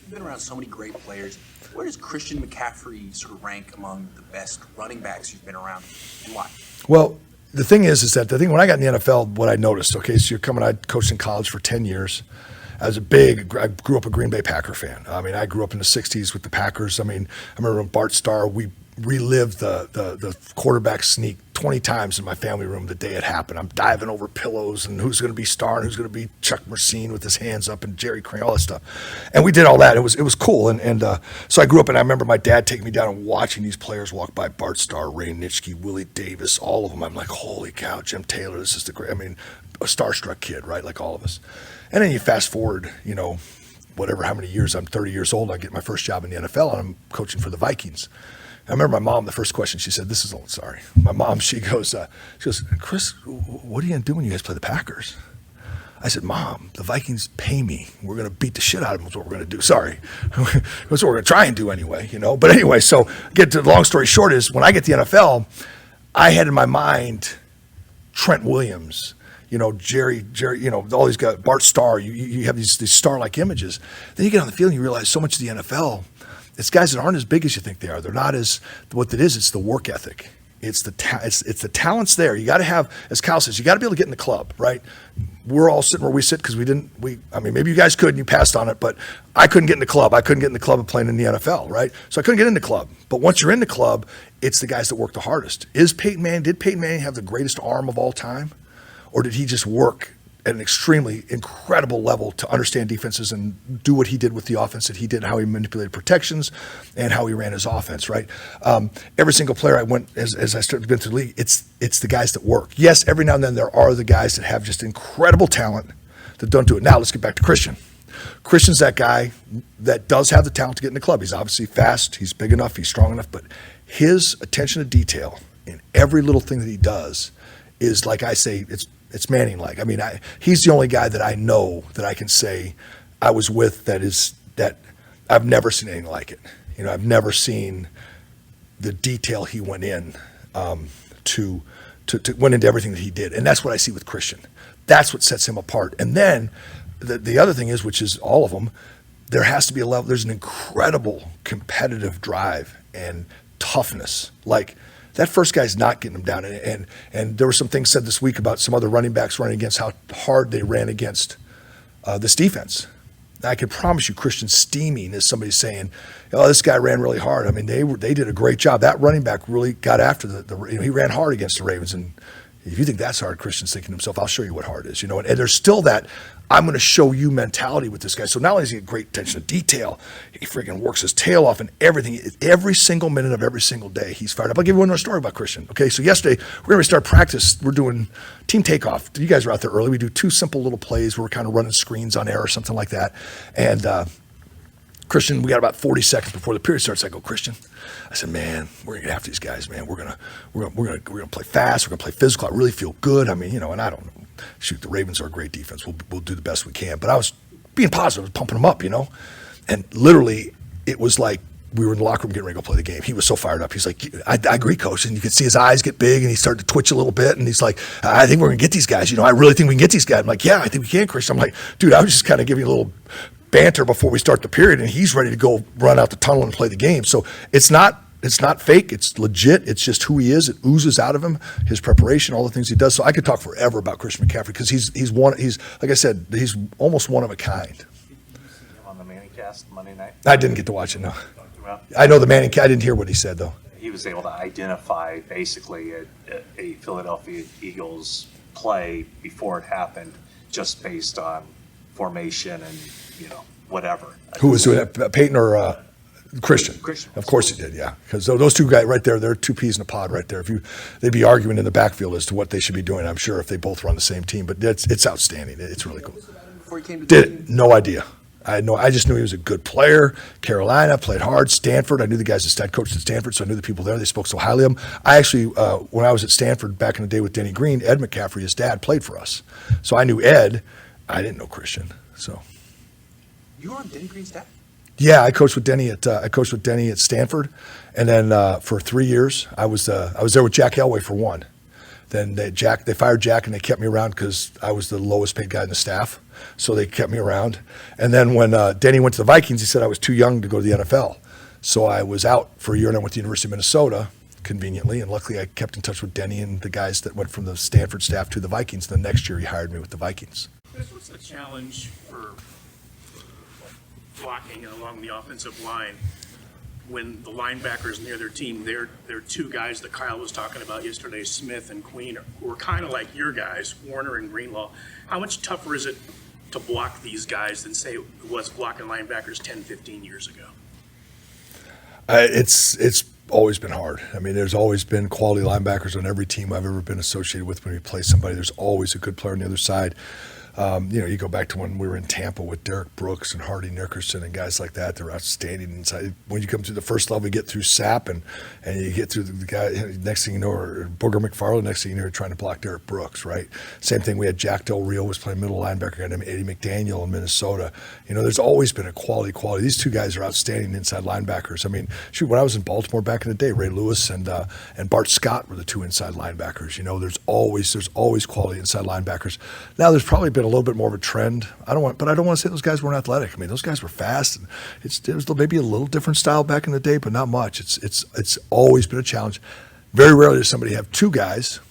You've been around so many great players. Where does Christian McCaffrey sort of rank among the best running backs you've been around, and why? Well, the thing is that the thing when I got in the NFL, what I noticed, okay, so I coached in college for 10 years. I grew up a Green Bay Packer fan. I mean, I grew up in the 60s with the Packers. I mean, I remember when Bart Starr, we relived the quarterback sneak 20 times in my family room the day it happened. I'm diving over pillows and who's going to be Starr and who's going to be Chuck Mercine with his hands up and Jerry Crane, all that stuff. And we did all that. It was cool. And so I grew up and I remember my dad taking me down and watching these players walk by, Bart Starr, Ray Nitschke, Willie Davis, all of them. I'm like, holy cow, Jim Taylor, this is a starstruck kid, right? Like all of us. And then you fast forward, whatever, how many years, I'm 30 years old, I get my first job in the NFL and I'm coaching for the Vikings. I remember my mom, the first question she said, my mom, she goes, Chris, what are you going to do when you guys play the Packers? I said, Mom, the Vikings pay me. We're going to beat the shit out of them. That's what we're going to do. Sorry. That's what we're going to try and do anyway, But anyway, so get to the long story short is when I get to the NFL, I had in my mind Trent Williams, Jerry, all these guys, Bart Starr, you have these star-like images. Then you get on the field and you realize so much of the NFL, it's guys that aren't as big as you think they are. They're not what it is, it's the work ethic. It's the talent's there. You got to have, as Kyle says, you got to be able to get in the club, right? We're all sitting where we sit because maybe you guys could and you passed on it, but I couldn't get in the club. I couldn't get in the club of playing in the NFL, right? So I couldn't get in the club. But once you're in the club, it's the guys that work the hardest. Did Peyton Manning have the greatest arm of all time? Or did he just work at an extremely incredible level to understand defenses and do what he did with the offense that he did, how he manipulated protections and how he ran his offense, right? Every single player I went, as I started going through the league, it's the guys that work. Yes, every now and then there are the guys that have just incredible talent that don't do it. Now let's get back to Christian. Christian's that guy that does have the talent to get in the club. He's obviously fast, he's big enough, he's strong enough, but his attention to detail in every little thing that he does is, like I say, it's Manning-like. I mean, he's the only guy that I know that I can say I was with that I've never seen anything like it. I've never seen the detail he went in to went into everything that he did. And that's what I see with Christian. That's what sets him apart. And then the other thing is, which is all of them, there has to be a level, there's an incredible competitive drive and toughness. Like, that first guy's not getting him down. And there were some things said this week about some other running backs running against how hard they ran against this defense. And I can promise you Christian's steaming is somebody saying, oh, this guy ran really hard. I mean, they did a great job. That running back really got after he ran hard against the Ravens. And if you think that's hard, Christian's thinking to himself, I'll show you what hard is. And there's still that I'm going to show you mentality with this guy. So not only does he get great attention to detail, he freaking works his tail off and everything. Every single minute of every single day, he's fired up. I'll give you one more story about Christian. Okay, so yesterday, we're going to start practice. We're doing team takeoff. You guys are out there early. We do 2 simple little plays where we're kind of running screens on air or something like that. And Christian, we got about 40 seconds before the period starts. I go, Christian, I said, man, we're gonna get after these guys, man. We're gonna play fast. We're gonna play physical. I really feel good. I mean, and I don't know. Shoot, the Ravens are a great defense. We'll do the best we can. But I was being positive, I was pumping them up, And literally, it was like we were in the locker room getting ready to go play the game. He was so fired up. He's like, I agree, coach. And you could see his eyes get big, and he started to twitch a little bit. And he's like, I think we're gonna get these guys. I really think we can get these guys. I'm like, yeah, I think we can, Christian. I'm like, dude, I was just kind of giving you a little banter before we start the period, and he's ready to go run out the tunnel and play the game. So it's not fake, it's legit, it's just who he is. It oozes out of him, his preparation, all the things he does. So I could talk forever about Christian McCaffrey because he's like I said, he's almost one of a kind. Did you see him on the Manning cast Monday night? I didn't get to watch it, no. I know the Manning cast, I didn't hear what he said though. He was able to identify basically a Philadelphia Eagles play before it happened just based on formation and whatever. Who was doing that, Peyton or Christian? Of course he did, yeah. Because those two guys right there, they're 2 peas in a pod right there. They'd be arguing in the backfield as to what they should be doing, I'm sure, if they both run the same team. But it's outstanding. It's really cool. Before he came to no idea. I just knew he was a good player. Carolina, played hard. Stanford, I knew the guys that stat coached at Stanford, so I knew the people there. They spoke so highly of him. I actually, when I was at Stanford back in the day with Denny Green, Ed McCaffrey, his dad, played for us. So I knew Ed. I didn't know Christian. So. You were on Denny Green's staff? Yeah, I coached with Denny at Stanford, and then for 3 years I was there with Jack Elway for 1. Then they fired Jack, and they kept me around because I was the lowest paid guy in the staff. So they kept me around. And then when Denny went to the Vikings, he said I was too young to go to the NFL. So I was out for a year, and I went to the University of Minnesota, conveniently. And luckily, I kept in touch with Denny and the guys that went from the Stanford staff to the Vikings. And the next year, he hired me with the Vikings. Chris, what's the challenge for blocking along the offensive line when the linebackers near their team, they're two guys that Kyle was talking about yesterday, Smith and Queen, who are kind of like your guys, Warner and Greenlaw. How much tougher is it to block these guys than, say, it was blocking linebackers 10, 15 years ago? It's always been hard. I mean, there's always been quality linebackers on every team I've ever been associated with. When we play somebody, there's always a good player on the other side. You go back to when we were in Tampa with Derek Brooks and Hardy Nickerson and guys like that. They're outstanding inside. When you come to the first level, you get through Sapp and you get through the guy, next thing you know, or Booger McFarland, next thing you know, you're trying to block Derek Brooks, right? Same thing, we had Jack Del Rio was playing middle linebacker, and Eddie McDaniel in Minnesota. There's always been a quality. These two guys are outstanding inside linebackers. I mean, shoot, when I was in Baltimore back in the day, Ray Lewis and Bart Scott were the two inside linebackers. There's always quality inside linebackers. Now there's probably been a little bit more of a trend. I don't want to say those guys weren't athletic. I mean, those guys were fast. And it was maybe a little different style back in the day, but not much. It's always been a challenge. Very rarely does somebody have two guys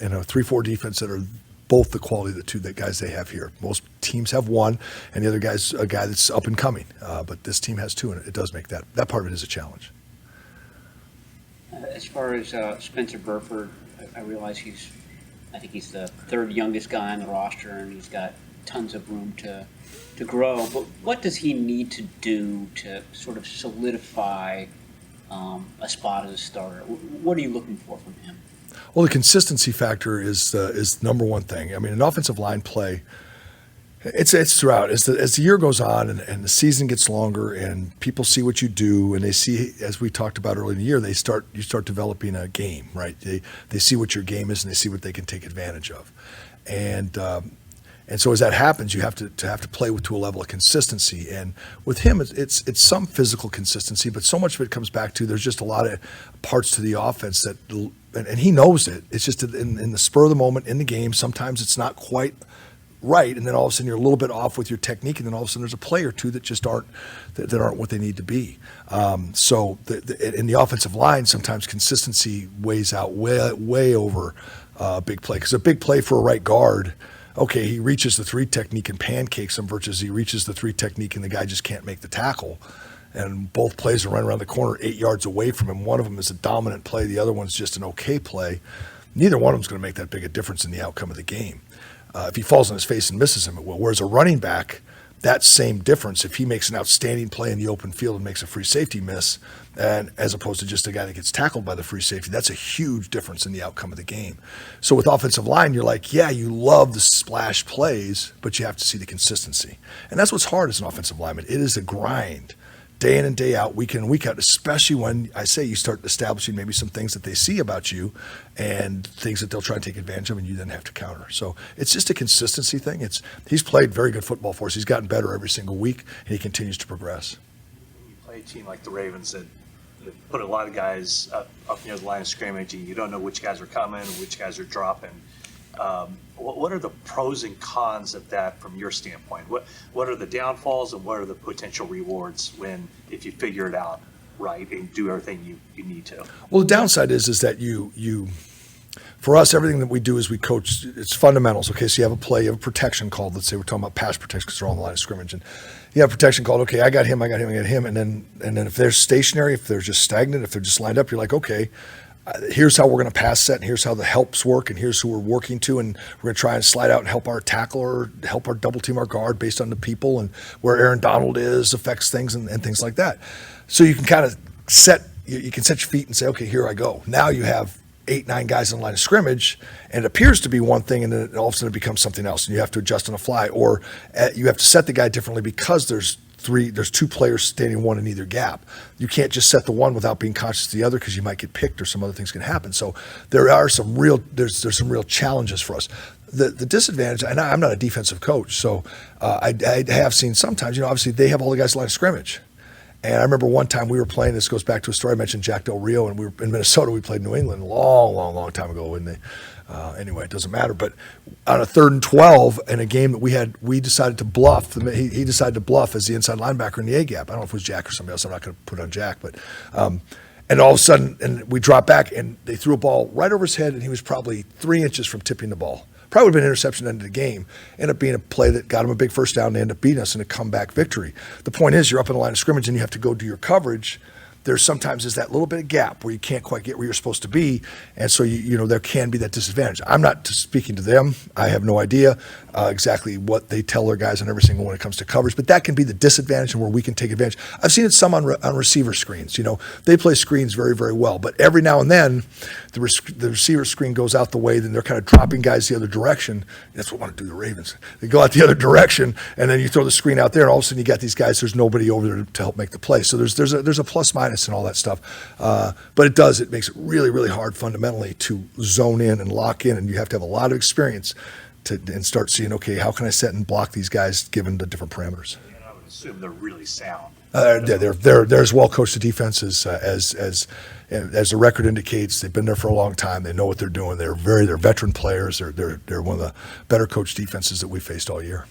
in a 3-4 defense that are both the quality of the two guys they have here. Most teams have one, and the other guy's a guy that's up and coming. But this team has two, and it does make that part of it is a challenge. As far as Spencer Burford, I realize I think he's the third youngest guy on the roster, and he's got tons of room to grow. But what does he need to do to sort of solidify a spot as a starter? What are you looking for from him? Well, the consistency factor is the number one thing. I mean, an offensive line play, it's throughout. As the year goes on and the season gets longer and people see what you do and they see, as we talked about earlier in the year, you start developing a game, right? They see what your game is and they see what they can take advantage of. And so as that happens, you have to play to a level of consistency. And with him, it's some physical consistency, but so much of it comes back to there's just a lot of parts to the offense that, and he knows it. It's just in the spur of the moment in the game. Sometimes it's not quite right, and then all of a sudden you're a little bit off with your technique, and then all of a sudden there's a play or two that just aren't what they need to be. So in the offensive line, sometimes consistency weighs out way over a big play, because a big play for a right guard. Okay, he reaches the 3 technique and pancakes him versus he reaches the 3 technique and the guy just can't make the tackle. And both plays are running around the corner 8 yards away from him. One of them is a dominant play. The other one's just an okay play. Neither one of them is going to make that big a difference in the outcome of the game. If he falls on his face and misses him, it will. Whereas a running back, that same difference, if he makes an outstanding play in the open field and makes a free safety miss, and as opposed to just a guy that gets tackled by the free safety, that's a huge difference in the outcome of the game. So with offensive line, you're like, yeah, you love the splash plays, but you have to see the consistency. And that's what's hard as an offensive lineman. It is a grind, day in and day out, week in and week out, especially when I say you start establishing maybe some things that they see about you and things that they'll try and take advantage of, and you then have to counter. So it's just a consistency thing. He's played very good football for us. He's gotten better every single week, and he continues to progress. You play a team like the Ravens that put a lot of guys up near the line of scrimmage, and you don't know which guys are coming and which guys are dropping. What are the pros and cons of that from your standpoint? What are the downfalls and what are the potential rewards if you figure it out right and do everything you need to? Well, the downside is that you for us, everything that we do is we coach, it's fundamentals. Okay, so you have a play, you have a protection called. Let's say we're talking about pass protection because they're on the line of scrimmage. And you have protection called, okay, I got him. And then if they're stationary, if they're just stagnant, if they're just lined up, you're like, okay, here's how we're going to pass set, and here's how the helps work, and here's who we're working to, and we're going to try and slide out and help our tackler, help our double team our guard based on the people, and where Aaron Donald is affects things and things like that. So you can kind of you can set your feet and say, okay, here I go. Now you have 8-9 guys in the line of scrimmage, and it appears to be one thing, and then all of a sudden it becomes something else, and you have to adjust on the fly, or you have to set the guy differently because there's 2 players standing one in either gap. You can't just set the one without being conscious of the other because you might get picked or some other things can happen. So there's some real challenges for us. The disadvantage, and I'm not a defensive coach, so I have seen sometimes, obviously they have all the guys in the line of scrimmage. And I remember one time we were playing, this goes back to a story I mentioned, Jack Del Rio, and we were in Minnesota. We played New England a long time ago. And anyway, it doesn't matter. But on a 3rd and 12 in a game that we decided to bluff. He decided to bluff as the inside linebacker in the A gap. I don't know if it was Jack or somebody else. I'm not going to put on Jack, but. And all of a sudden, and we dropped back, and they threw a ball right over his head, and he was probably 3 inches from tipping the ball. Probably would have been an interception at the end of the game. Ended up being a play that got him a big first down. They ended up beating us in a comeback victory. The point is, you're up in the line of scrimmage, and you have to go do your coverage. There's sometimes that little bit of gap where you can't quite get where you're supposed to be, and so there can be that disadvantage. I'm not speaking to them. I have no idea exactly what they tell their guys on every single when it comes to coverage, but that can be the disadvantage and where we can take advantage. I've seen it some on receiver screens. They play screens very, very well, but every now and then the receiver screen goes out the way, then they're kind of dropping guys the other direction. That's what I want to do the Ravens. They go out the other direction, and then you throw the screen out there, and all of a sudden you got these guys, there's nobody over there to help make the play. So there's a plus minus and all that stuff. But it makes it really, really hard fundamentally to zone in and lock in, and you have to have a lot of experience and start seeing, okay, how can I set and block these guys given the different parameters? And I would assume they're really sound. They're as well coached a defense as the record indicates. They've been there for a long time. They know what they're doing. They're veteran players. They're one of the better coached defenses that we faced all year.